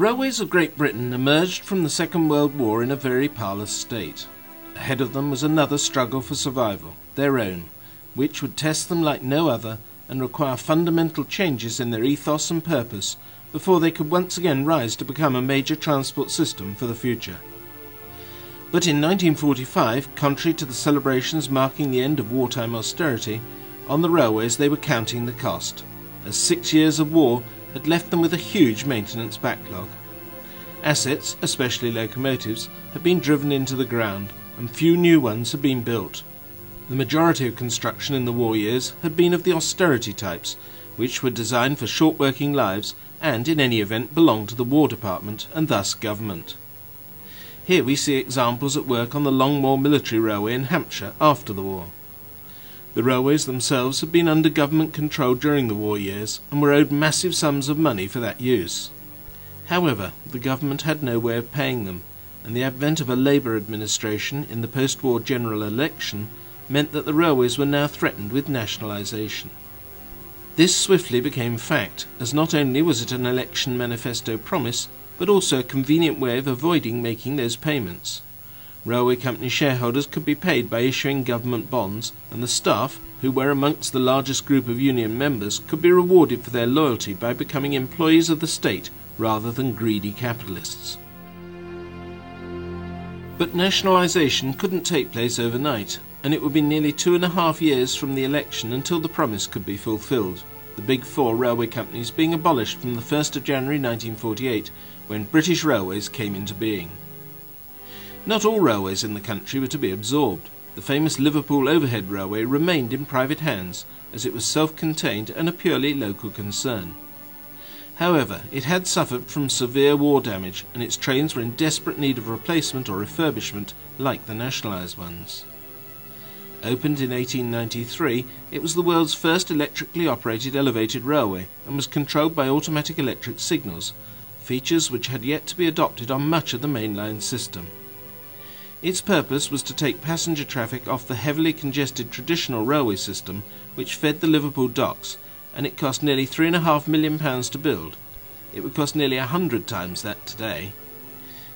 railways of Great Britain emerged from the Second World War in a very parlous state. Ahead of them was another struggle for survival, their own, which would test them like no other and require fundamental changes in their ethos and purpose before they could once again rise to become a major transport system for the future. But in 1945, contrary to the celebrations marking the end of wartime austerity, on the railways they were counting the cost, as 6 years of war had left them with a huge maintenance backlog. Assets, especially locomotives, had been driven into the ground, and few new ones had been built. The majority of construction in the war years had been of the austerity types, which were designed for short working lives and, in any event, belonged to the War Department and thus government. Here we see examples at work on the Longmoor Military Railway in Hampshire after the war. The railways themselves had been under government control during the war years and were owed massive sums of money for that use. However, the government had no way of paying them, and the advent of a Labour administration in the post-war general election meant that the railways were now threatened with nationalisation. This swiftly became fact, as not only was it an election manifesto promise, but also a convenient way of avoiding making those payments. Railway company shareholders could be paid by issuing government bonds, and the staff, who were amongst the largest group of union members, could be rewarded for their loyalty by becoming employees of the state rather than greedy capitalists. But nationalisation couldn't take place overnight, and it would be nearly 2.5 years from the election until the promise could be fulfilled, the Big Four railway companies being abolished from the 1st of January 1948, when British Railways came into being. Not all railways in the country were to be absorbed. The famous Liverpool Overhead Railway remained in private hands, as it was self-contained and a purely local concern. However, it had suffered from severe war damage, and its trains were in desperate need of replacement or refurbishment, like the nationalised ones. Opened in 1893, it was the world's first electrically operated elevated railway, and was controlled by automatic electric signals, features which had yet to be adopted on much of the mainline system. Its purpose was to take passenger traffic off the heavily congested traditional railway system which fed the Liverpool docks, and it cost nearly £3.5 million to build. It would cost nearly 100 times that today.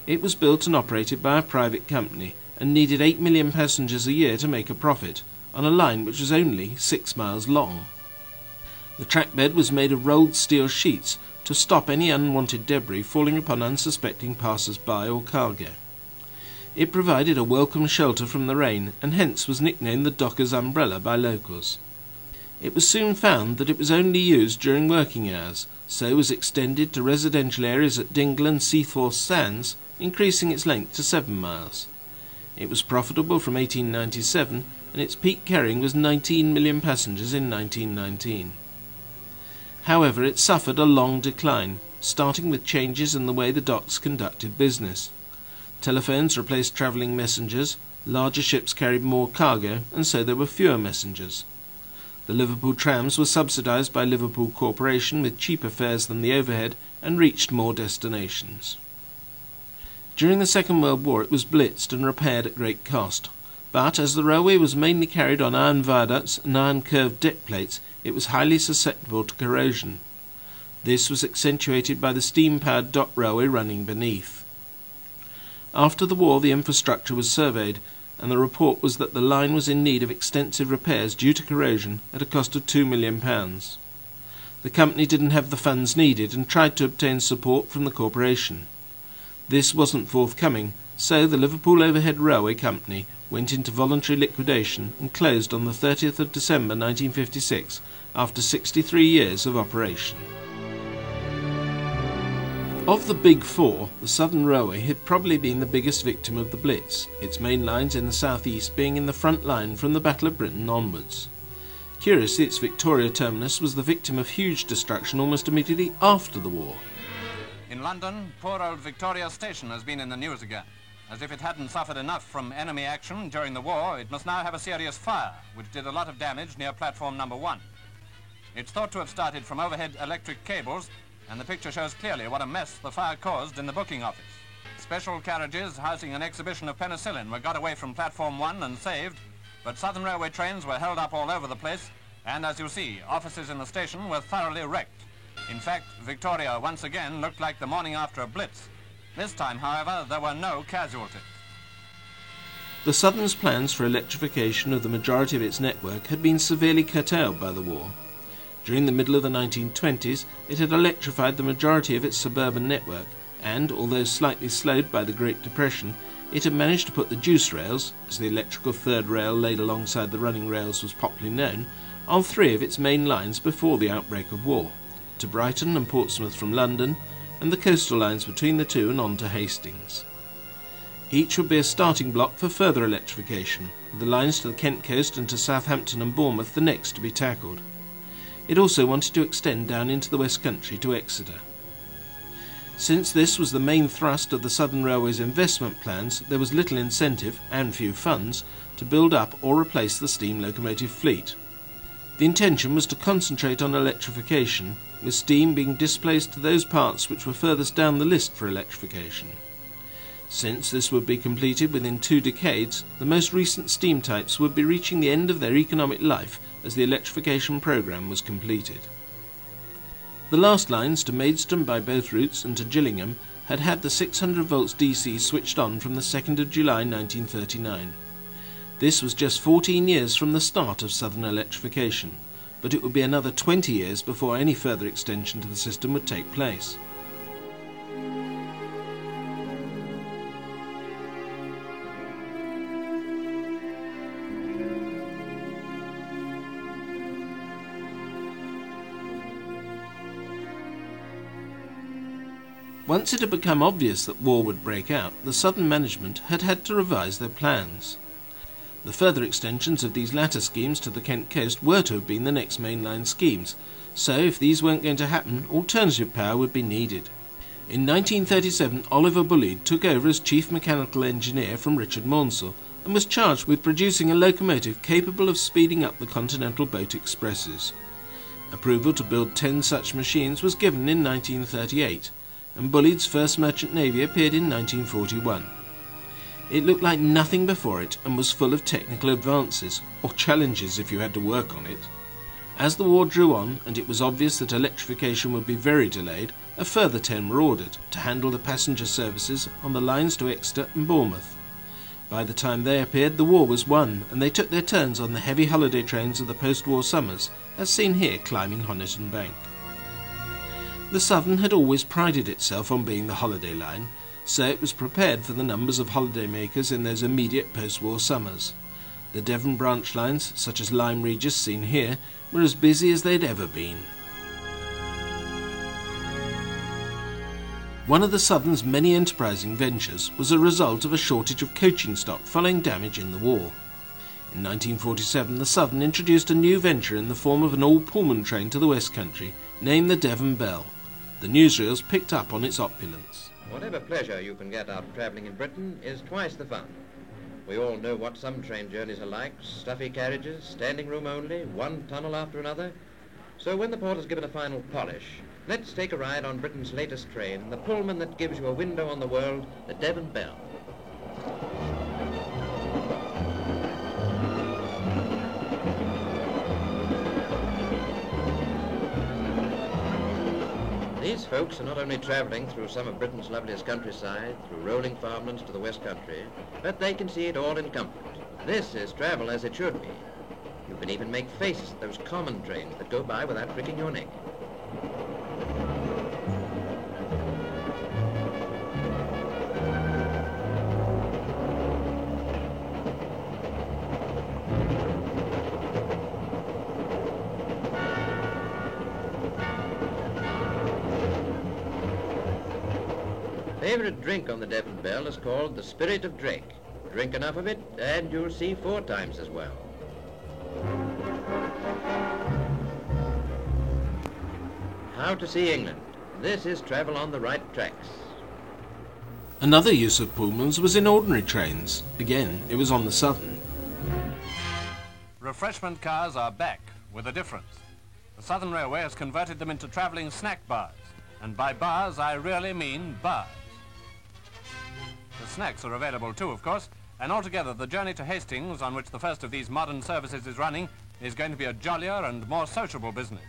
It was built and operated by a private company and needed 8 million passengers a year to make a profit, on a line which was only 6 miles long. The trackbed was made of rolled steel sheets to stop any unwanted debris falling upon unsuspecting passers-by or cargo. It provided a welcome shelter from the rain, and hence was nicknamed the Docker's Umbrella by locals. It was soon found that it was only used during working hours, so was extended to residential areas at Dingle and Seaforth Sands, increasing its length to 7 miles. It was profitable from 1897, and its peak carrying was 19 million passengers in 1919. However, it suffered a long decline, starting with changes in the way the docks conducted business. Telephones replaced travelling messengers, larger ships carried more cargo, and so there were fewer messengers. The Liverpool trams were subsidised by Liverpool Corporation with cheaper fares than the overhead and reached more destinations. During the Second World War it was blitzed and repaired at great cost, but as the railway was mainly carried on iron viaducts and iron curved deck plates, it was highly susceptible to corrosion. This was accentuated by the steam-powered dock railway running beneath. After the war the infrastructure was surveyed, and the report was that the line was in need of extensive repairs due to corrosion at a cost of £2 million. The company didn't have the funds needed and tried to obtain support from the corporation. This wasn't forthcoming, so the Liverpool Overhead Railway Company went into voluntary liquidation and closed on the 30th of December 1956 after 63 years of operation. Of the Big Four, the Southern Railway had probably been the biggest victim of the Blitz, its main lines in the southeast being in the front line from the Battle of Britain onwards. Curiously, its Victoria terminus was the victim of huge destruction almost immediately after the war. In London, poor old Victoria Station has been in the news again. As if it hadn't suffered enough from enemy action during the war, it must now have a serious fire, which did a lot of damage near platform number 1. It's thought to have started from overhead electric cables, and the picture shows clearly what a mess the fire caused in the booking office. Special carriages housing an exhibition of penicillin were got away from platform 1 and saved, but Southern Railway trains were held up all over the place, and as you see, offices in the station were thoroughly wrecked. In fact, Victoria once again looked like the morning after a blitz. This time, however, there were no casualties. The Southern's plans for electrification of the majority of its network had been severely curtailed by the war. During the middle of the 1920s, it had electrified the majority of its suburban network, and, although slightly slowed by the Great Depression, it had managed to put the juice rails, as the electrical third rail laid alongside the running rails was popularly known, on 3 of its main lines before the outbreak of war, to Brighton and Portsmouth from London, and the coastal lines between the two and on to Hastings. Each would be a starting block for further electrification, with the lines to the Kent coast and to Southampton and Bournemouth the next to be tackled. It also wanted to extend down into the West Country to Exeter. Since this was the main thrust of the Southern Railway's investment plans, there was little incentive, and few funds, to build up or replace the steam locomotive fleet. The intention was to concentrate on electrification, with steam being displaced to those parts which were furthest down the list for electrification. Since this would be completed within 2 decades, the most recent steam types would be reaching the end of their economic life as the electrification programme was completed. The last lines to Maidstone by both routes and to Gillingham had had the 600 volts DC switched on from the 2nd of July 1939. This was just 14 years from the start of Southern electrification, but it would be another 20 years before any further extension to the system would take place. Once it had become obvious that war would break out, the Southern management had had to revise their plans. The further extensions of these latter schemes to the Kent coast were to have been the next mainline schemes, so if these weren't going to happen, alternative power would be needed. In 1937, Oliver Bulleid took over as chief mechanical engineer from Richard Maunsell and was charged with producing a locomotive capable of speeding up the continental boat expresses. Approval to build 10 such machines was given in 1938, and Bulleid's first merchant navy appeared in 1941. It looked like nothing before it and was full of technical advances, or challenges if you had to work on it. As the war drew on and it was obvious that electrification would be very delayed, a further 10 were ordered to handle the passenger services on the lines to Exeter and Bournemouth. By the time they appeared, the war was won, and they took their turns on the heavy holiday trains of the post-war summers, as seen here climbing Honiton Bank. The Southern had always prided itself on being the holiday line, so it was prepared for the numbers of holiday makers in those immediate post-war summers. The Devon branch lines, such as Lyme Regis seen here, were as busy as they'd ever been. One of the Southern's many enterprising ventures was a result of a shortage of coaching stock following damage in the war. In 1947, the Southern introduced a new venture in the form of an all-Pullman train to the West Country, named the Devon Belle. The newsreels picked up on its opulence. Whatever pleasure you can get out of travelling in Britain is twice the fun. We all know what some train journeys are like: stuffy carriages, standing room only, one tunnel after another. So when the port has given a final polish, let's take a ride on Britain's latest train, the Pullman that gives you a window on the world, the Devon Belle. These folks are not only travelling through some of Britain's loveliest countryside, through rolling farmlands to the West Country, but they can see it all in comfort. This is travel as it should be. You can even make faces at those common trains that go by without pricking your neck. Favourite drink on the Devon Belle is called the Spirit of Drake. Drink enough of it and you'll see 4 times as well. How to see England. This is travel on the right tracks. Another use of Pullmans was in ordinary trains. Again, it was on the Southern. Refreshment cars are back, with a difference. The Southern Railway has converted them into travelling snack bars, and by bars I really mean bars. The snacks are available too, of course, and altogether the journey to Hastings, on which the first of these modern services is running, is going to be a jollier and more sociable business.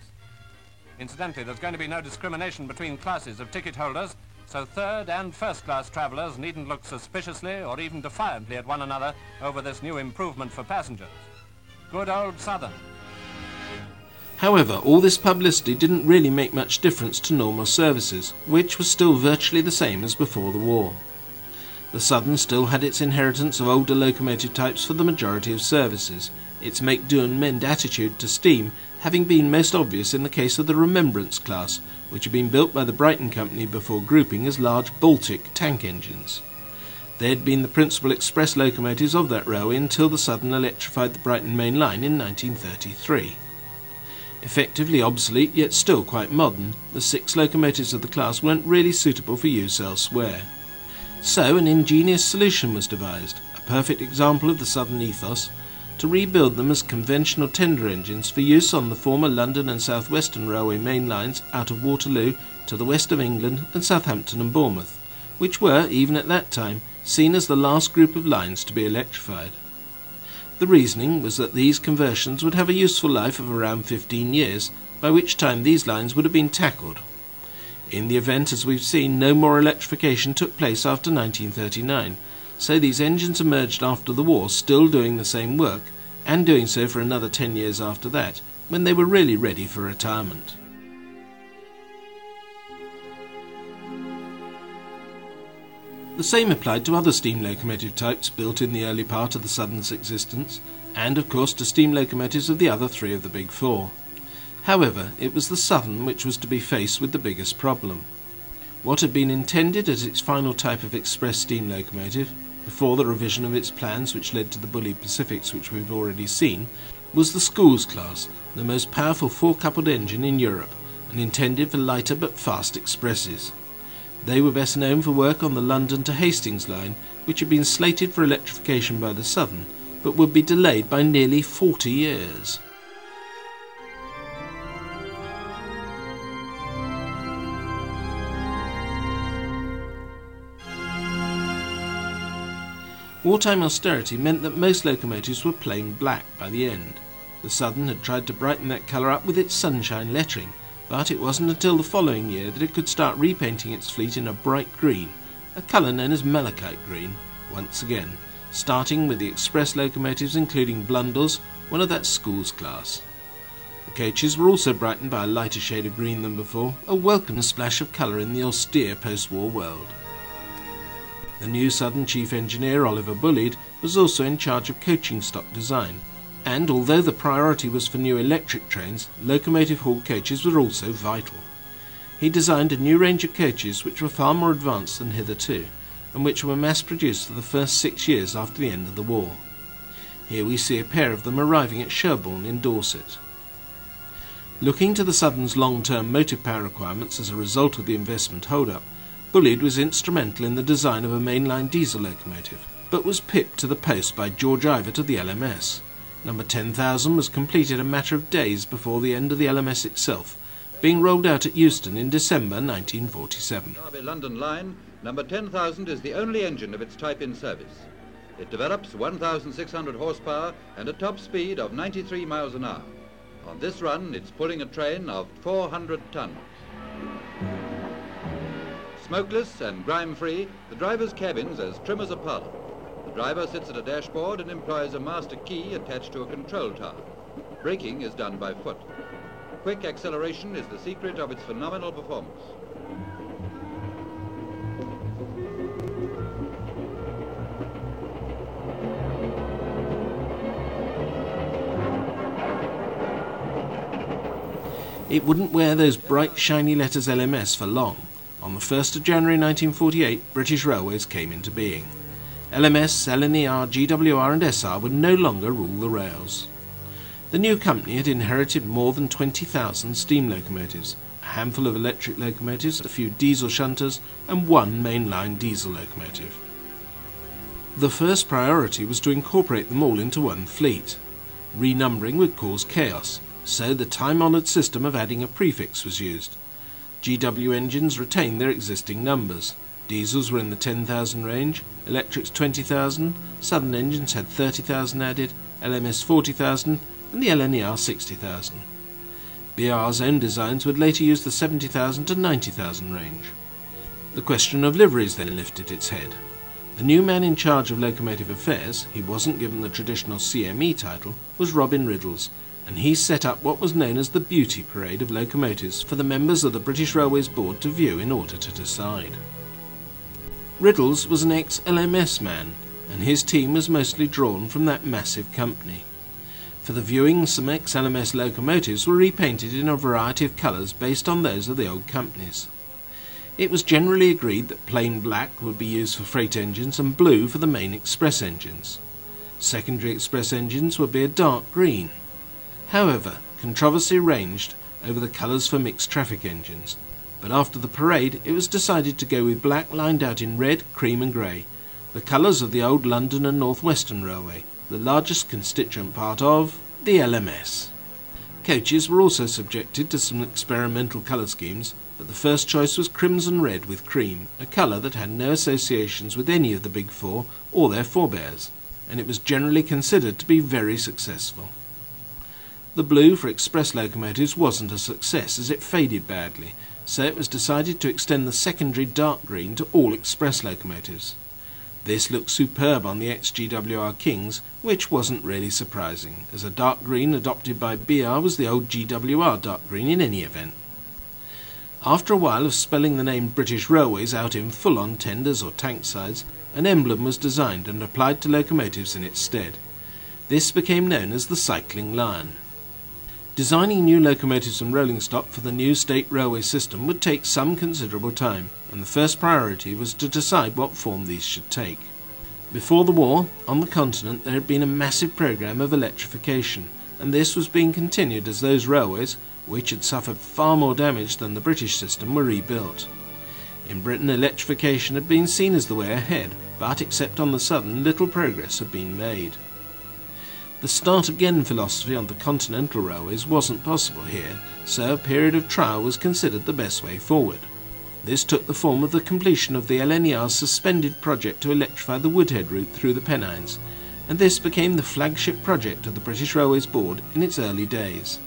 Incidentally, there's going to be no discrimination between classes of ticket holders, so third and first-class travellers needn't look suspiciously or even defiantly at one another over this new improvement for passengers. Good old Southern. However, all this publicity didn't really make much difference to normal services, which was still virtually the same as before the war. The Southern still had its inheritance of older locomotive types for the majority of services, its make-do-and-mend attitude to steam having been most obvious in the case of the Remembrance class, which had been built by the Brighton Company before grouping as large Baltic tank engines. They had been the principal express locomotives of that railway until the Southern electrified the Brighton main line in 1933. Effectively obsolete yet still quite modern, the 6 locomotives of the class weren't really suitable for use elsewhere. So an ingenious solution was devised, a perfect example of the Southern ethos, to rebuild them as conventional tender engines for use on the former London and South Western Railway main lines out of Waterloo to the west of England and Southampton and Bournemouth, which were, even at that time, seen as the last group of lines to be electrified. The reasoning was that these conversions would have a useful life of around 15 years, by which time these lines would have been tackled. In the event, as we've seen, no more electrification took place after 1939, so these engines emerged after the war still doing the same work, and doing so for another 10 years after that, when they were really ready for retirement. The same applied to other steam locomotive types built in the early part of the Southern's existence, and of course to steam locomotives of the other 3 of the Big Four. However, it was the Southern which was to be faced with the biggest problem. What had been intended as its final type of express steam locomotive, before the revision of its plans which led to the Bulleid Pacifics which we've already seen, was the Schools class, the most powerful 4-coupled engine in Europe, and intended for lighter but fast expresses. They were best known for work on the London to Hastings line, which had been slated for electrification by the Southern, but would be delayed by nearly 40 years. Wartime austerity meant that most locomotives were plain black by the end. The Southern had tried to brighten that colour up with its sunshine lettering, but it wasn't until the following year that it could start repainting its fleet in a bright green, a colour known as malachite green, once again, starting with the express locomotives including Blundell's, one of that Schools class. The coaches were also brightened by a lighter shade of green than before, a welcome splash of colour in the austere post-war world. The new Southern chief engineer, Oliver Bulleid, was also in charge of coaching stock design, and although the priority was for new electric trains, locomotive hauled coaches were also vital. He designed a new range of coaches which were far more advanced than hitherto, and which were mass-produced for the first 6 years after the end of the war. Here we see a pair of them arriving at Sherborne in Dorset. Looking to the Southern's long-term motive power requirements as a result of the investment hold-up, Bulleid was instrumental in the design of a mainline diesel locomotive, but was pipped to the post by George Ivett of the LMS. Number 10,000 was completed a matter of days before the end of the LMS itself, being rolled out at Euston in December 1947. Derby London line, number 10,000 is the only engine of its type in service. It develops 1,600 horsepower and a top speed of 93 miles an hour. On this run, it's pulling a train of 400 tons. Smokeless and grime-free, the driver's cabin's as trim as a parlour. The driver sits at a dashboard and employs a master key attached to a control tower. Braking is done by foot. Quick acceleration is the secret of its phenomenal performance. It wouldn't wear those bright shiny letters LMS for long. On the 1st of January 1948, British Railways came into being. LMS, LNER, GWR and SR would no longer rule the rails. The new company had inherited more than 20,000 steam locomotives, a handful of electric locomotives, a few diesel shunters and one mainline diesel locomotive. The first priority was to incorporate them all into one fleet. Renumbering would cause chaos, so the time-honoured system of adding a prefix was used. GW engines retained their existing numbers. Diesels were in the 10,000 range, electrics 20,000, Southern engines had 30,000 added, LMS 40,000 and the LNER 60,000. BR's own designs would later use the 70,000 to 90,000 range. The question of liveries then lifted its head. The new man in charge of locomotive affairs, he wasn't given the traditional CME title, was Robin Riddles, and he set up what was known as the Beauty Parade of locomotives for the members of the British Railways Board to view in order to decide. Riddles was an ex-LMS man, and his team was mostly drawn from that massive company. For the viewing, some ex-LMS locomotives were repainted in a variety of colours based on those of the old companies. It was generally agreed that plain black would be used for freight engines and blue for the main express engines. Secondary express engines would be a dark green. However, controversy ranged over the colours for mixed traffic engines, but after the parade it was decided to go with black lined out in red, cream and grey, the colours of the old London and North Western Railway, the largest constituent part of the LMS. Coaches were also subjected to some experimental colour schemes, but the first choice was crimson red with cream, a colour that had no associations with any of the Big Four or their forebears, and it was generally considered to be very successful. The blue for express locomotives wasn't a success as it faded badly, so it was decided to extend the secondary dark green to all express locomotives. This looked superb on the ex-GWR Kings, which wasn't really surprising, as a dark green adopted by BR was the old GWR dark green in any event. After a while of spelling the name British Railways out in full-on tenders or tank sides, an emblem was designed and applied to locomotives in its stead. This became known as the Cycling Lion. Designing new locomotives and rolling stock for the new state railway system would take some considerable time, and the first priority was to decide what form these should take. Before the war, on the continent there had been a massive programme of electrification, and this was being continued as those railways, which had suffered far more damage than the British system, were rebuilt. In Britain, electrification had been seen as the way ahead, but except on the southern, little progress had been made. The start-again philosophy on the continental railways wasn't possible here, so a period of trial was considered the best way forward. This took the form of the completion of the LNER's suspended project to electrify the Woodhead route through the Pennines, and this became the flagship project of the British Railways Board in its early days.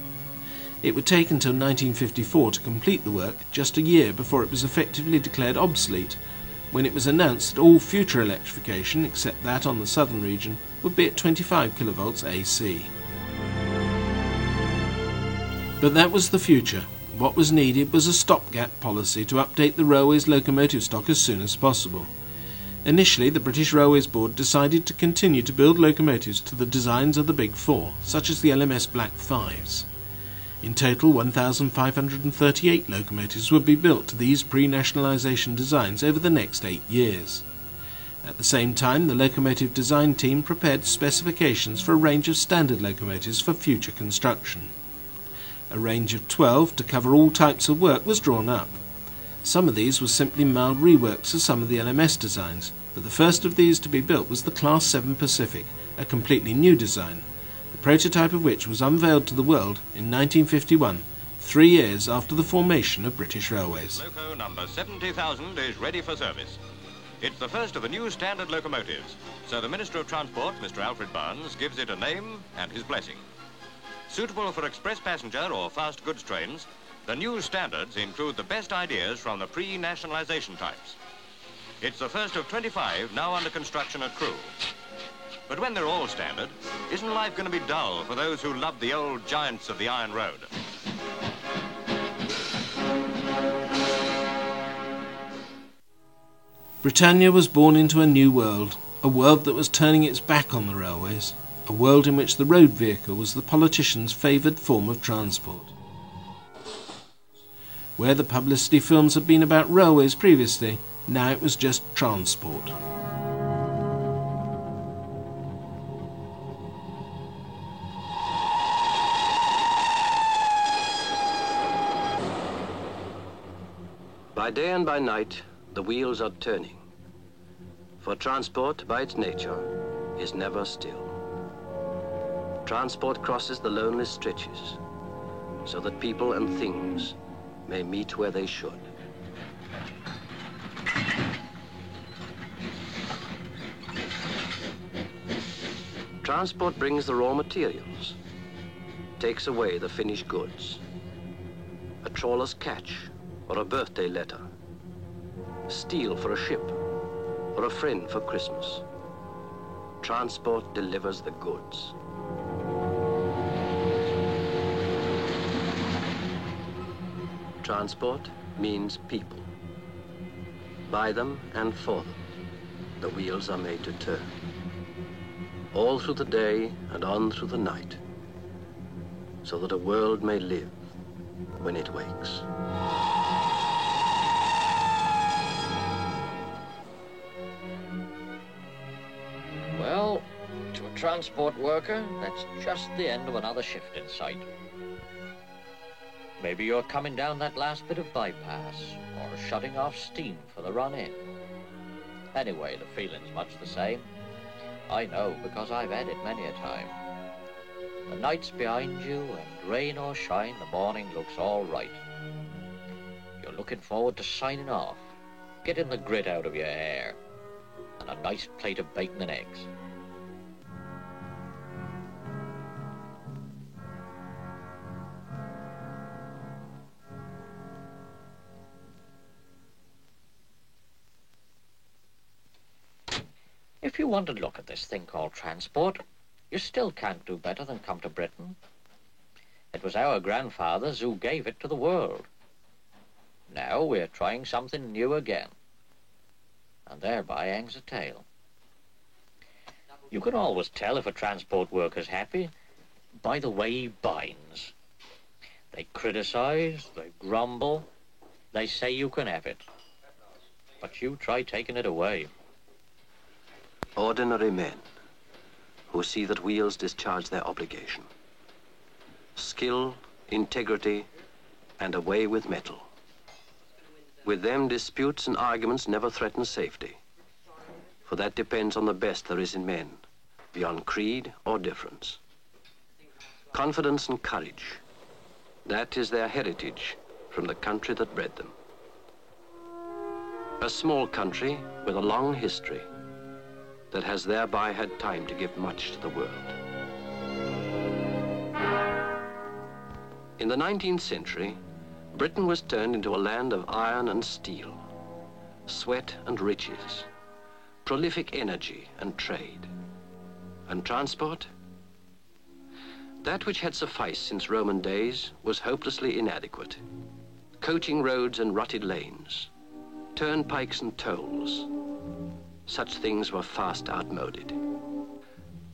It would take until 1954 to complete the work, just a year before it was effectively declared obsolete, when it was announced that all future electrification, except that on the southern region, would be at 25 kV AC. But that was the future. What was needed was a stopgap policy to update the railway's locomotive stock as soon as possible. Initially, the British Railways Board decided to continue to build locomotives to the designs of the Big Four, such as the LMS Black 5s. In total, 1,538 locomotives would be built to these pre-nationalisation designs over the next 8 years. At the same time, the locomotive design team prepared specifications for a range of standard locomotives for future construction. A range of 12 to cover all types of work was drawn up. Some of these were simply mild reworks of some of the LMS designs, but the first of these to be built was the Class 7 Pacific, a completely new design, the prototype of which was unveiled to the world in 1951, 3 years after the formation of British Railways. Loco number 70,000 is ready for service. It's the first of the new standard locomotives, so the Minister of Transport, Mr. Alfred Barnes, gives it a name and his blessing. Suitable for express passenger or fast goods trains, the new standards include the best ideas from the pre-nationalisation types. It's the first of 25 now under construction at Crewe. But when they're all standard, isn't life going to be dull for those who love the old giants of the Iron Road? Britannia was born into a new world, a world that was turning its back on the railways, a world in which the road vehicle was the politicians' favoured form of transport. Where the publicity films had been about railways previously, now it was just transport. By day and by night, the wheels are turning. For transport, by its nature, is never still. Transport crosses the lonely stretches, so that people and things may meet where they should. Transport brings the raw materials, takes away the finished goods, a trawler's catch or a birthday letter, steel for a ship or a friend for Christmas. Transport delivers the goods. Transport means people. By them and for them, the wheels are made to turn. All through the day and on through the night, so that a world may live when it wakes. Well, to a transport worker, that's just the end of another shift in sight. Maybe you're coming down that last bit of bypass, or shutting off steam for the run-in. Anyway, the feeling's much the same. I know, because I've had it many a time. The night's behind you, and rain or shine, the morning looks all right. You're looking forward to signing off, getting the grit out of your hair, and a nice plate of bacon and eggs. If you want to look at this thing called transport, you still can't do better than come to Britain. It was our grandfathers who gave it to the world. Now we're trying something new again, and thereby hangs a tale. You can always tell if a transport worker's happy by the way he binds. They criticize, they grumble, they say you can have it, but you try taking it away. Ordinary men who see that wheels discharge their obligation. Skill, integrity, and a way with metal. With them, disputes and arguments never threaten safety, for that depends on the best there is in men, beyond creed or difference. Confidence and courage, that is their heritage from the country that bred them. A small country with a long history that has thereby had time to give much to the world. In the 19th century, Britain was turned into a land of iron and steel, sweat and riches, prolific energy and trade. And transport? That which had sufficed since Roman days was hopelessly inadequate. Coaching roads and rutted lanes, turnpikes and tolls, such things were fast outmoded.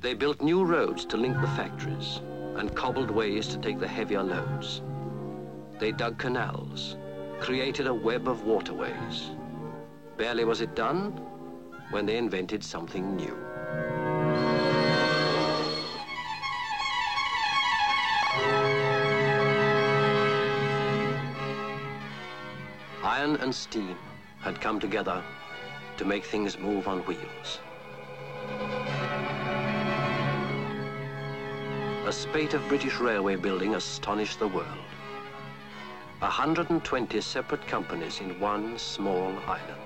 They built new roads to link the factories and cobbled ways to take the heavier loads. They dug canals, created a web of waterways. Barely was it done when they invented something new. Iron and steam had come together to make things move on wheels. A spate of British railway building astonished the world. 120 separate companies in one small island.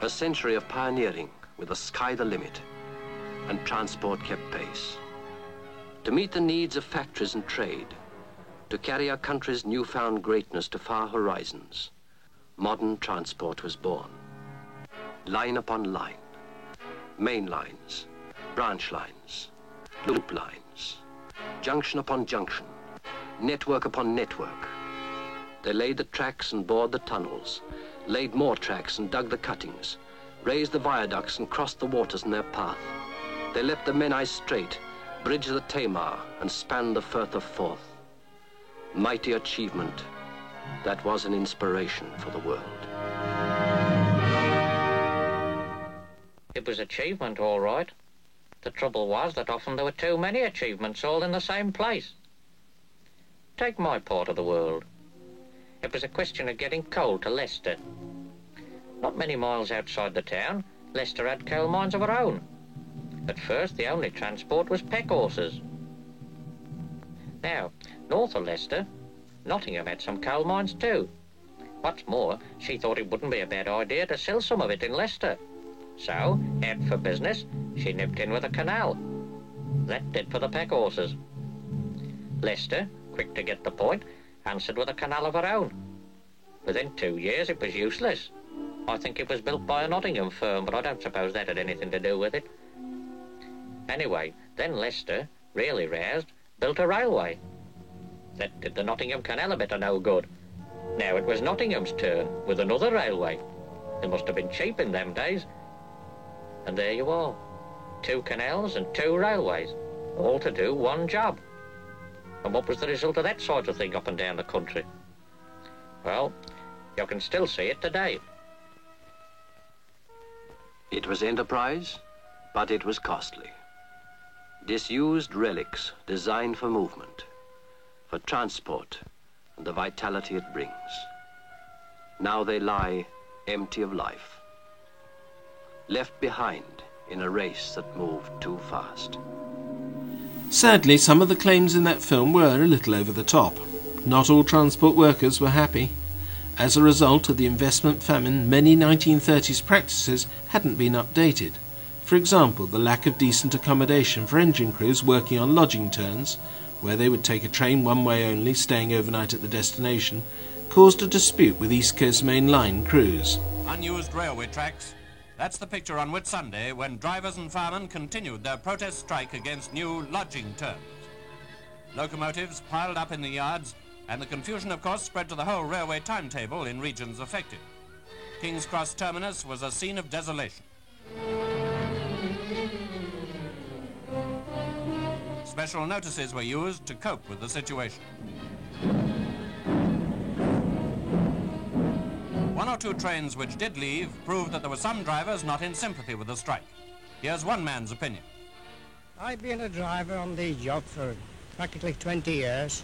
A century of pioneering with the sky the limit, and transport kept pace. To meet the needs of factories and trade, to carry our country's newfound greatness to far horizons, modern transport was born. Line upon line, main lines, branch lines, loop lines, junction upon junction, network upon network. They laid the tracks and bored the tunnels, laid more tracks and dug the cuttings, raised the viaducts and crossed the waters in their path. They left the Menai Strait, bridged the Tamar, and spanned the Firth of Forth. Mighty achievement that was an inspiration for the world. It was achievement, all right. The trouble was that often there were too many achievements all in the same place. Take my part of the world. It was a question of getting coal to Leicester. Not many miles outside the town, Leicester had coal mines of her own. At first, the only transport was pack horses. Now, north of Leicester, Nottingham had some coal mines too. What's more, she thought it wouldn't be a bad idea to sell some of it in Leicester. So, out for business, she nipped in with a canal. That did for the pack horses. Leicester, quick to get the point, answered with a canal of her own. Within 2 years it was useless. I think it was built by a Nottingham firm, but I don't suppose that had anything to do with it. Anyway, then Leicester, really raised, built a railway. That did the Nottingham Canal a bit of no good. Now it was Nottingham's turn, with another railway. It must have been cheap in them days. And there you are. 2 canals and 2 railways, all to do one job. And what was the result of that sort of thing up and down the country? Well, you can still see it today. It was enterprise, but it was costly. Disused relics designed for movement, for transport, and the vitality it brings. Now they lie empty of life, left behind in a race that moved too fast. Sadly, some of the claims in that film were a little over the top. Not all transport workers were happy. As a result of the investment famine, many 1930s practices hadn't been updated. For example, the lack of decent accommodation for engine crews working on lodging turns, where they would take a train one way only, staying overnight at the destination, caused a dispute with East Coast Main Line crews. Unused railway tracks. That's the picture on Whit Sunday when drivers and firemen continued their protest strike against new lodging terms. Locomotives piled up in the yards, and the confusion, of course, spread to the whole railway timetable in regions affected. King's Cross Terminus was a scene of desolation. Special notices were used to cope with the situation. 1 or 2 trains which did leave proved that there were some drivers not in sympathy with the strike. Here's one man's opinion. I've been a driver on the job for practically 20 years.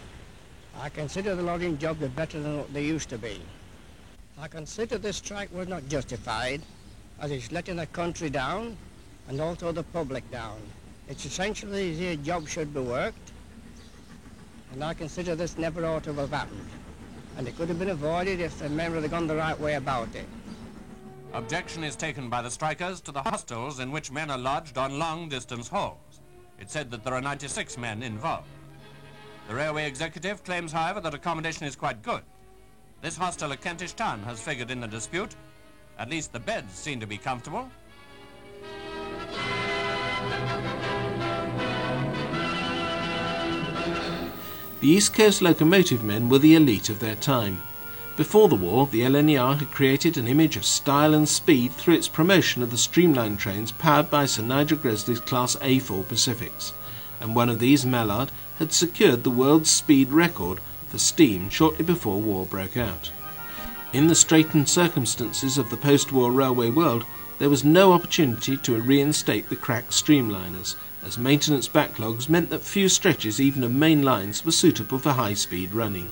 I consider the logging job better than what they used to be. I consider this strike was not justified, as it's letting the country down and also the public down. It's essentially the job should be worked, and I consider this never ought to have happened. And it could have been avoided if the men had gone the right way about it. Objection is taken by the strikers to the hostels in which men are lodged on long-distance hauls. It's said that there are 96 men involved. The railway executive claims, however, that accommodation is quite good. This hostel at Kentish Town has figured in the dispute. At least the beds seem to be comfortable. The East Coast locomotive men were the elite of their time. Before the war, the LNER had created an image of style and speed through its promotion of the streamlined trains powered by Sir Nigel Gresley's Class A4 Pacifics, and one of these, Mallard, had secured the world's speed record for steam shortly before war broke out. In the straitened circumstances of the post-war railway world, there was no opportunity to reinstate the cracked streamliners, as maintenance backlogs meant that few stretches even of main lines were suitable for high-speed running.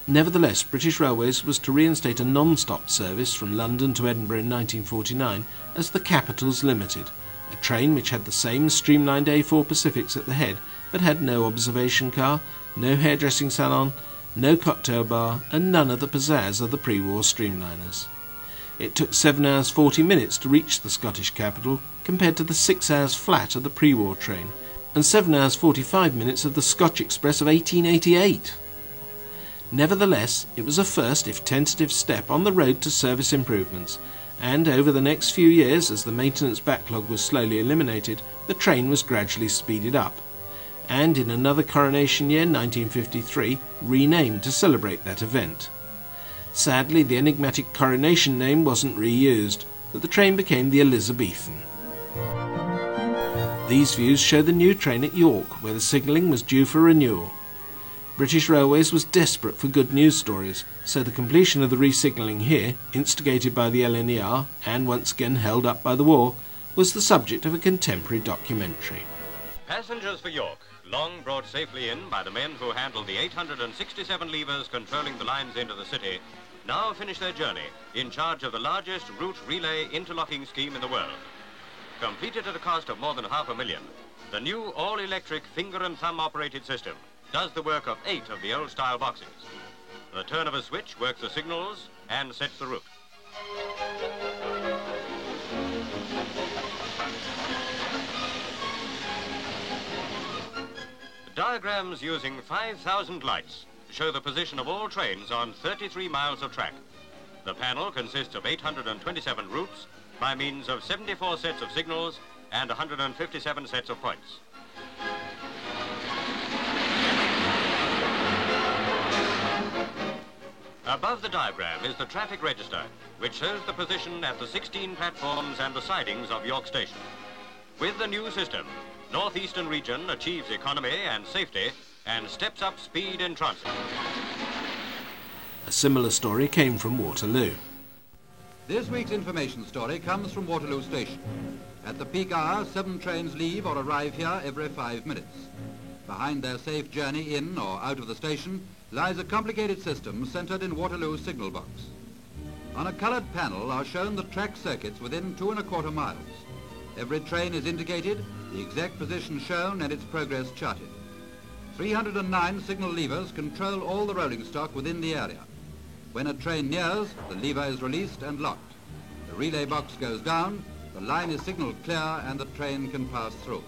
Nevertheless, British Railways was to reinstate a non-stop service from London to Edinburgh in 1949 as the Capitals Limited, a train which had the same streamlined A4 Pacifics at the head, but had no observation car, no hairdressing salon, no cocktail bar, and none of the pizzazz of the pre-war streamliners. It took 7 hours 40 minutes to reach the Scottish capital, compared to the 6 hours flat of the pre-war train, and 7 hours 45 minutes of the Scotch Express of 1888. Nevertheless, it was a first, if tentative, step on the road to service improvements, and over the next few years, as the maintenance backlog was slowly eliminated, the train was gradually speeded up, and in another coronation year, 1953, renamed to celebrate that event. Sadly, the enigmatic coronation name wasn't reused, but the train became the Elizabethan. These views show the new train at York, where the signalling was due for renewal. British Railways was desperate for good news stories, so the completion of the re-signalling here, instigated by the LNER and once again held up by the war, was the subject of a contemporary documentary. Passengers for York, long brought safely in by the men who handled the 867 levers controlling the lines into the city, now finish their journey in charge of the largest route relay interlocking scheme in the world. Completed at a cost of more than $500,000, the new all-electric finger and thumb operated system does the work of 8 of the old-style boxes. The turn of a switch works the signals and sets the route. Diagrams using 5,000 lights show the position of all trains on 33 miles of track. The panel consists of 827 routes by means of 74 sets of signals and 157 sets of points. Above the diagram is the traffic register, which shows the position at the 16 platforms and the sidings of York Station. With the new system, North Eastern Region achieves economy and safety and steps up speed in transit. A similar story came from Waterloo. This week's information story comes from Waterloo Station. At the peak hour, 7 trains leave or arrive here every 5 minutes. Behind their safe journey in or out of the station lies a complicated system centred in Waterloo's signal box. On a coloured panel are shown the track circuits within 2 1/4 miles. Every train is indicated, the exact position shown and its progress charted. 309 signal levers control all the rolling stock within the area. When a train nears, the lever is released and locked. The relay box goes down, the line is signalled clear and the train can pass through.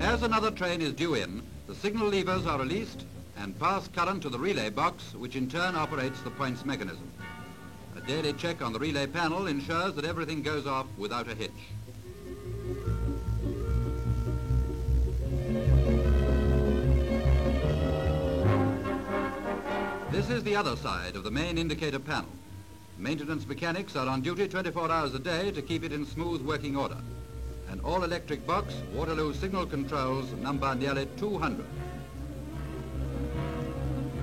As another train is due in, the signal levers are released and pass current to the relay box, which in turn operates the points mechanism. A daily check on the relay panel ensures that everything goes off without a hitch. This is the other side of the main indicator panel. Maintenance mechanics are on duty 24 hours a day to keep it in smooth working order. An all-electric box, Waterloo signal controls, number nearly 200.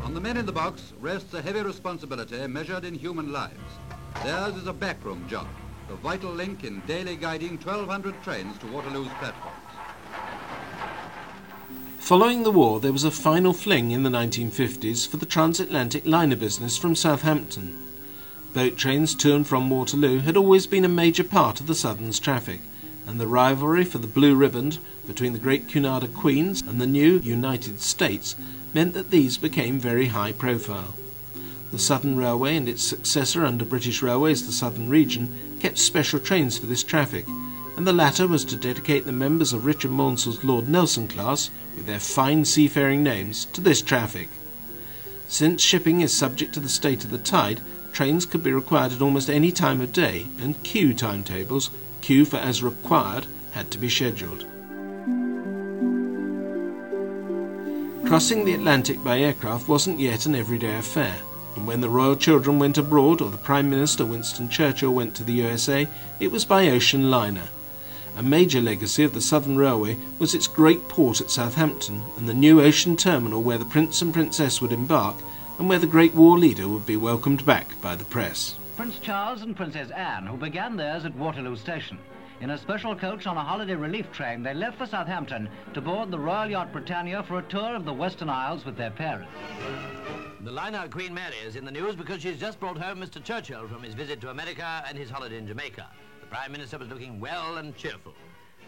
On the men in the box rests a heavy responsibility measured in human lives. Theirs is a backroom job, the vital link in daily guiding 1,200 trains to Waterloo's platforms. Following the war, there was a final fling in the 1950s for the transatlantic liner business from Southampton. Boat trains to and from Waterloo had always been a major part of the Southern's traffic, and the rivalry for the blue riband between the Great Cunarder Queens and the new United States meant that these became very high profile. The Southern Railway and its successor under British Railways, the Southern Region, kept special trains for this traffic, and the latter was to dedicate the members of Richard Maunsell's Lord Nelson class, with their fine seafaring names, to this traffic. Since shipping is subject to the state of the tide, trains could be required at almost any time of day, and queue timetables, queue for as required, had to be scheduled. Crossing the Atlantic by aircraft wasn't yet an everyday affair, and when the royal children went abroad or the Prime Minister Winston Churchill went to the USA, it was by ocean liner. A major legacy of the Southern Railway was its great port at Southampton and the new ocean terminal where the Prince and Princess would embark and where the great war leader would be welcomed back by the press. Prince Charles and Princess Anne, who began theirs at Waterloo Station. In a special coach on a holiday relief train, they left for Southampton to board the Royal Yacht Britannia for a tour of the Western Isles with their parents. The liner Queen Mary is in the news because she's just brought home Mr. Churchill from his visit to America and his holiday in Jamaica. The Prime Minister was looking well and cheerful.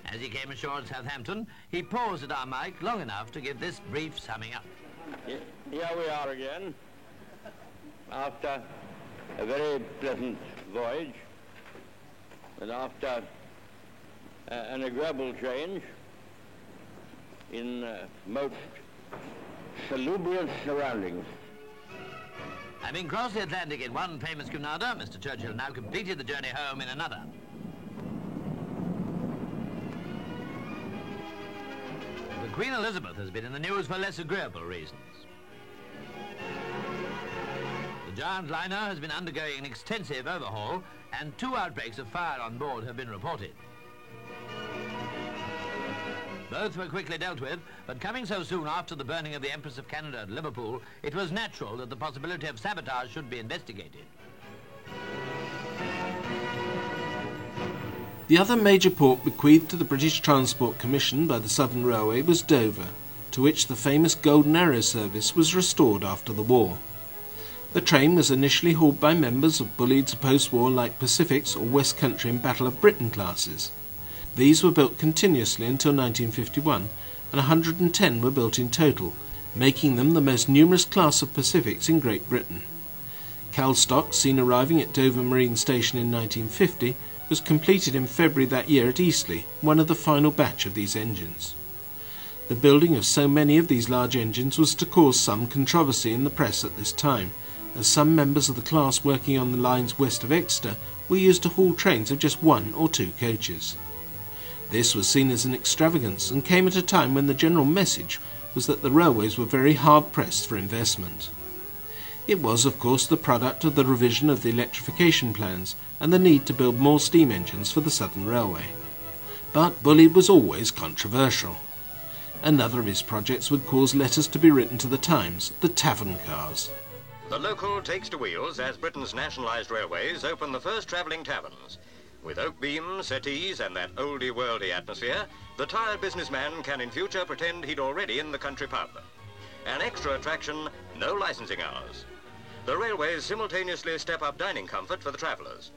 As he came ashore at Southampton, he paused at our mic long enough to give this brief summing up. Here we are again, after a very pleasant voyage, and after an agreeable change in most salubrious surroundings. Having crossed the Atlantic in one famous Cunarder, Mr. Churchill now completed the journey home in another. The Queen Elizabeth has been in the news for less agreeable reasons. The giant liner has been undergoing an extensive overhaul, and 2 outbreaks of fire on board have been reported. Both were quickly dealt with, but coming so soon after the burning of the Empress of Canada at Liverpool, it was natural that the possibility of sabotage should be investigated. The other major port bequeathed to the British Transport Commission by the Southern Railway was Dover, to which the famous Golden Arrow service was restored after the war. The train was initially hauled by members of Bulleid's post-war Light Pacifics or West Country and Battle of Britain classes. These were built continuously until 1951, and 110 were built in total, making them the most numerous class of Pacifics in Great Britain. Calstock, seen arriving at Dover Marine Station in 1950, was completed in February that year at Eastleigh, one of the final batch of these engines. The building of so many of these large engines was to cause some controversy in the press at this time, as some members of the class working on the lines west of Exeter were used to haul trains of just 1 or 2 coaches. This was seen as an extravagance and came at a time when the general message was that the railways were very hard-pressed for investment. It was, of course, the product of the revision of the electrification plans and the need to build more steam engines for the Southern Railway. But Bulleid was always controversial. Another of his projects would cause letters to be written to the Times, the tavern cars. The local takes to wheels as Britain's nationalised railways open the first travelling taverns. With oak beams, settees and that oldie-worldy atmosphere, the tired businessman can in future pretend he'd already in the country pub. An extra attraction, no licensing hours. The railways simultaneously step up dining comfort for the travellers.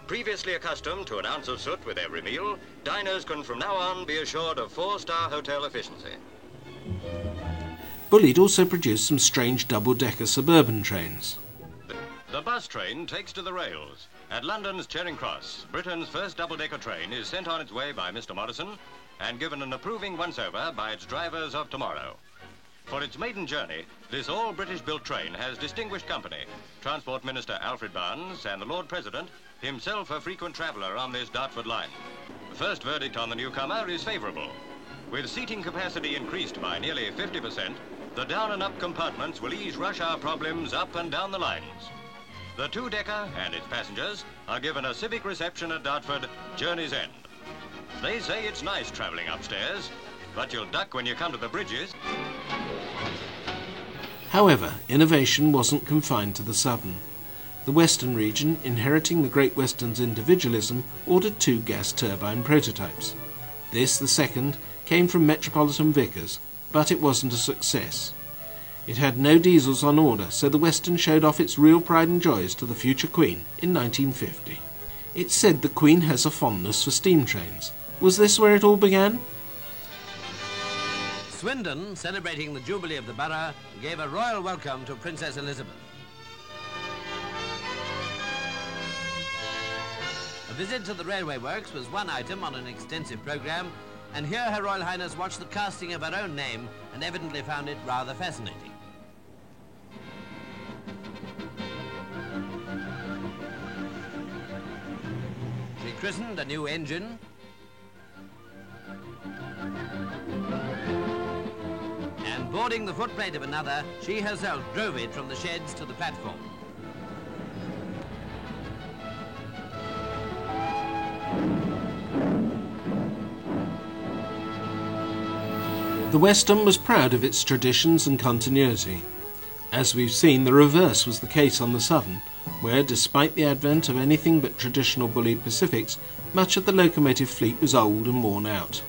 Previously accustomed to an ounce of soot with every meal, diners can from now on be assured of 4-star hotel efficiency. Bulleid also produced some strange double-decker suburban trains. The bus train takes to the rails. At London's Charing Cross, Britain's first double-decker train is sent on its way by Mr. Morrison and given an approving once-over by its drivers of tomorrow. For its maiden journey, this all-British-built train has distinguished company. Transport Minister Alfred Barnes and the Lord President, himself a frequent traveller on this Dartford line. The first verdict on the newcomer is favourable. With seating capacity increased by nearly 50%, the down and up compartments will ease rush hour problems up and down the lines. The 2-decker and its passengers are given a civic reception at Dartford, journey's end. They say it's nice travelling upstairs, but you'll duck when you come to the bridges. However, innovation wasn't confined to the southern. The western region, inheriting the Great Western's individualism, ordered 2 gas turbine prototypes. This, the second, came from Metropolitan Vickers, but it wasn't a success. It had no diesels on order, so the Western showed off its real pride and joys to the future Queen in 1950. It's said the Queen has a fondness for steam trains. Was this where it all began? Swindon, celebrating the Jubilee of the Borough, gave a royal welcome to Princess Elizabeth. A visit to the railway works was one item on an extensive programme, and here Her Royal Highness watched the casting of her own name and evidently found it rather fascinating. She christened a new engine, and boarding the footplate of another, she herself drove it from the sheds to the platform. The Western was proud of its traditions and continuity. As we've seen, the reverse was the case on the Southern, where, despite the advent of anything but traditional Bulleid Pacifics, much of the locomotive fleet was old and worn out.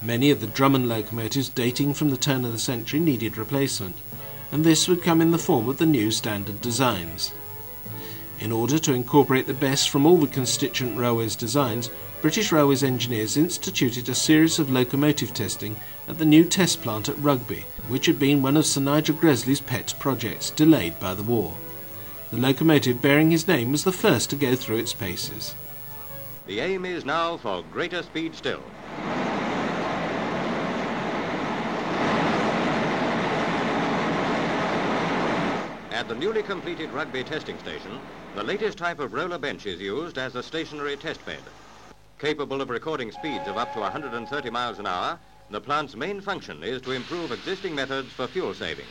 Many of the Drummond locomotives dating from the turn of the century needed replacement, and this would come in the form of the new standard designs. In order to incorporate the best from all the constituent railways' designs, British Railways engineers instituted a series of locomotive testing at the new test plant at Rugby, which had been one of Sir Nigel Gresley's pet projects, delayed by the war. The locomotive bearing his name was the first to go through its paces. The aim is now for greater speed still. At the newly completed Rugby testing station, the latest type of roller bench is used as a stationary test bed. Capable of recording speeds of up to 130 miles an hour, the plant's main function is to improve existing methods for fuel saving.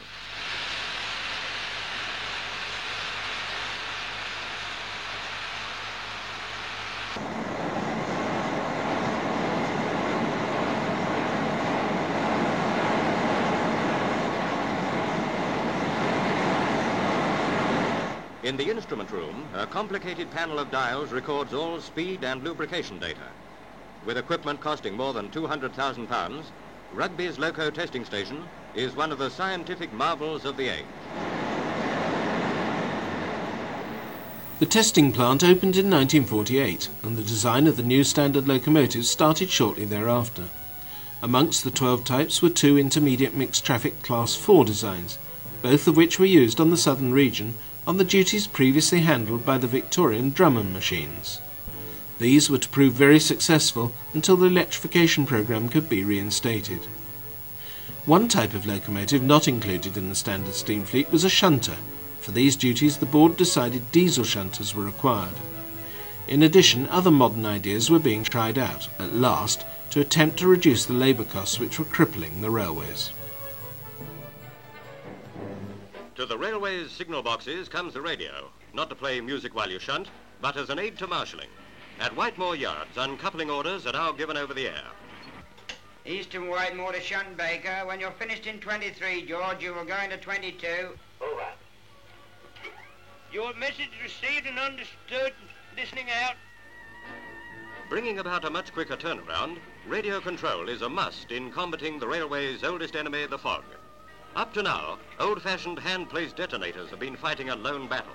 In the instrument room, a complicated panel of dials records all speed and lubrication data. With equipment costing more than £200,000, Rugby's loco testing station is one of the scientific marvels of the age. The testing plant opened in 1948, and the design of the new standard locomotives started shortly thereafter. Amongst the 12 types were 2 intermediate mixed traffic Class 4 designs, both of which were used on the southern region on the duties previously handled by the Victorian Drummond machines. These were to prove very successful until the electrification programme could be reinstated. One type of locomotive not included in the standard steam fleet was a shunter. For these duties the board decided diesel shunters were required. In addition, other modern ideas were being tried out, at last, to attempt to reduce the labour costs which were crippling the railways. To the railway's signal boxes comes the radio, not to play music while you shunt, but as an aid to marshalling. At Whitemoor Yards, uncoupling orders are now given over the air. Eastern Whitemoor to Shunt Baker. When you're finished in 23, George, you will go into 22. Over. Your message received and understood. Listening out. Bringing about a much quicker turnaround, radio control is a must in combating the railway's oldest enemy, the fog. Up to now, old-fashioned hand-placed detonators have been fighting a lone battle.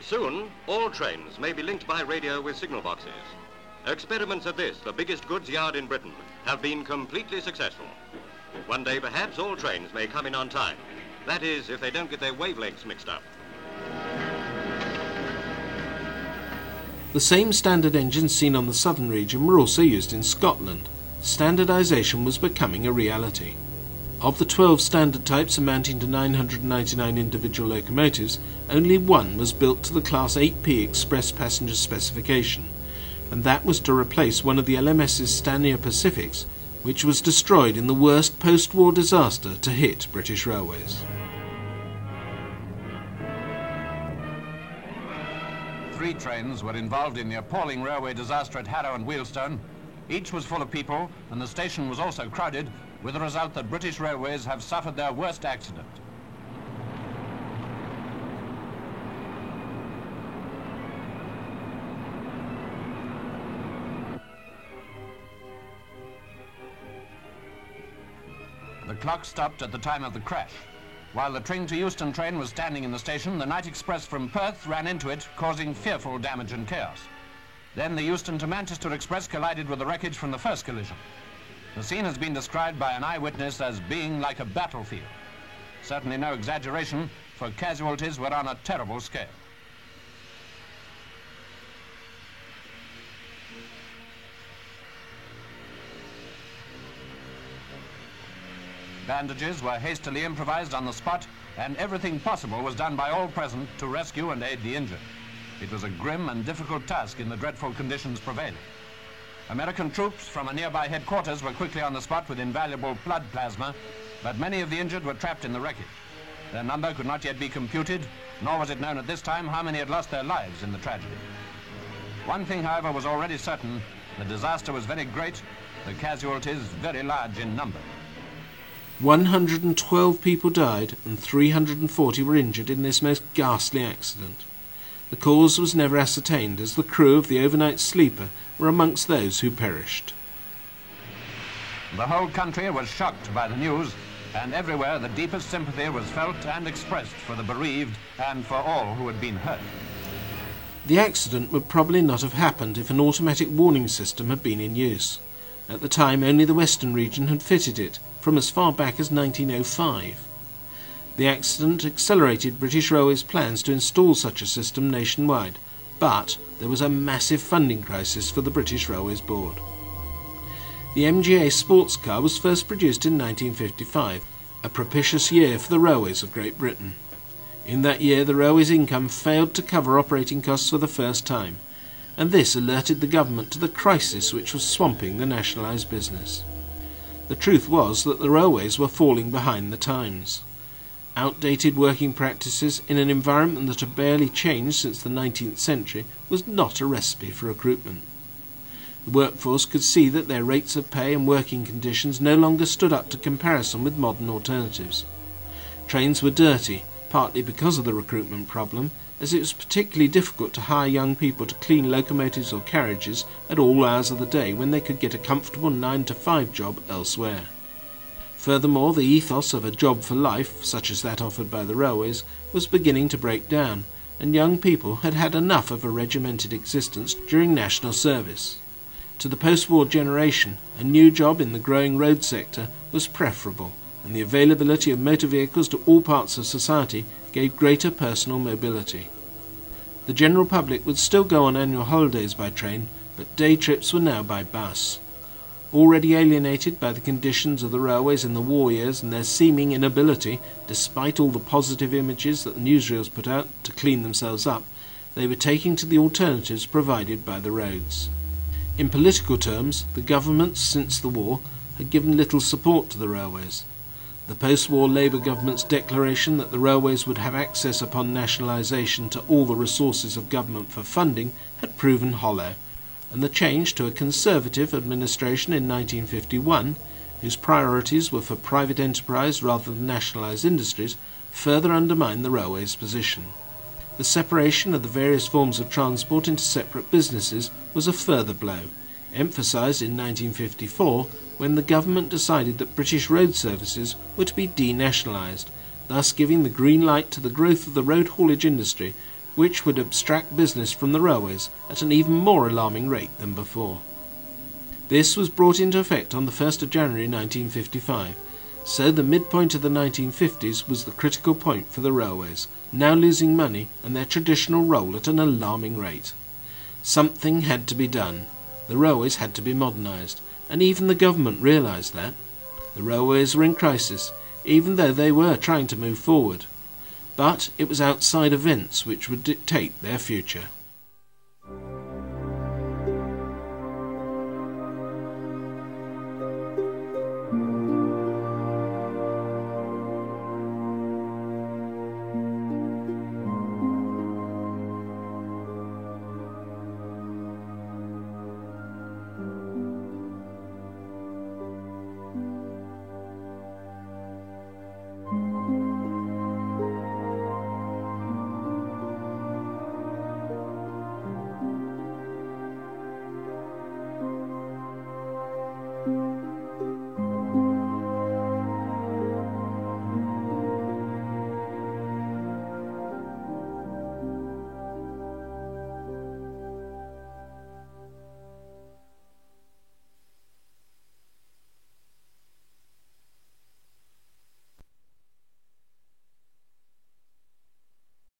Soon, all trains may be linked by radio with signal boxes. Experiments of this, the biggest goods yard in Britain, have been completely successful. One day, perhaps, all trains may come in on time. That is, if they don't get their wavelengths mixed up. The same standard engines seen on the southern region were also used in Scotland. Standardisation was becoming a reality. Of the 12 standard types amounting to 999 individual locomotives, only one was built to the Class 8P Express Passenger specification, and that was to replace one of the LMS's Stania Pacifics, which was destroyed in the worst post-war disaster to hit British Railways. 3 trains were involved in the appalling railway disaster at Harrow and Wealdstone. Each was full of people, and the station was also crowded, with the result that British Railways have suffered their worst accident. The clock stopped at the time of the crash. While the Tring to Euston train was standing in the station, the night express from Perth ran into it, causing fearful damage and chaos. Then the Euston to Manchester express collided with the wreckage from the first collision. The scene has been described by an eyewitness as being like a battlefield. Certainly no exaggeration, for casualties were on a terrible scale. Bandages were hastily improvised on the spot, and everything possible was done by all present to rescue and aid the injured. It was a grim and difficult task in the dreadful conditions prevailing. American troops from a nearby headquarters were quickly on the spot with invaluable blood plasma, but many of the injured were trapped in the wreckage. Their number could not yet be computed, nor was it known at this time how many had lost their lives in the tragedy. One thing, however, was already certain: the disaster was very great, the casualties very large in number. 112 people died and 340 were injured in this most ghastly accident. The cause was never ascertained, as the crew of the overnight sleeper were amongst those who perished. The whole country was shocked by the news, and everywhere the deepest sympathy was felt and expressed for the bereaved and for all who had been hurt. The accident would probably not have happened if an automatic warning system had been in use. At the time, only the Western region had fitted it, from as far back as 1905. The accident accelerated British Railways' plans to install such a system nationwide, but there was a massive funding crisis for the British Railways Board. The MGA sports car was first produced in 1955, a propitious year for the railways of Great Britain. In that year, the railways' income failed to cover operating costs for the first time, and this alerted the government to the crisis which was swamping the nationalised business. The truth was that the railways were falling behind the times. Outdated working practices in an environment that had barely changed since the 19th century was not a recipe for recruitment. The workforce could see that their rates of pay and working conditions no longer stood up to comparison with modern alternatives. Trains were dirty, partly because of the recruitment problem, as it was particularly difficult to hire young people to clean locomotives or carriages at all hours of the day when they could get a comfortable 9-to-5 job elsewhere. Furthermore, the ethos of a job for life, such as that offered by the railways, was beginning to break down, and young people had had enough of a regimented existence during national service. To the post-war generation, a new job in the growing road sector was preferable, and the availability of motor vehicles to all parts of society gave greater personal mobility. The general public would still go on annual holidays by train, but day trips were now by bus. Already alienated by the conditions of the railways in the war years and their seeming inability, despite all the positive images that the newsreels put out, to clean themselves up, they were taking to the alternatives provided by the roads. In political terms, the governments since the war had given little support to the railways. The post-war Labour government's declaration that the railways would have access upon nationalisation to all the resources of government for funding had proven hollow, and the change to a Conservative administration in 1951, whose priorities were for private enterprise rather than nationalised industries, further undermined the railway's position. The separation of the various forms of transport into separate businesses was a further blow, emphasised in 1954 when the government decided that British road services were to be denationalised, thus giving the green light to the growth of the road haulage industry, which would abstract business from the railways at an even more alarming rate than before. This was brought into effect on the 1st of January 1955, so the midpoint of the 1950s was the critical point for the railways, now losing money and their traditional role at an alarming rate. Something had to be done. The railways had to be modernised, and even the government realised that. The railways were in crisis, even though they were trying to move forward. But it was outside events which would dictate their future.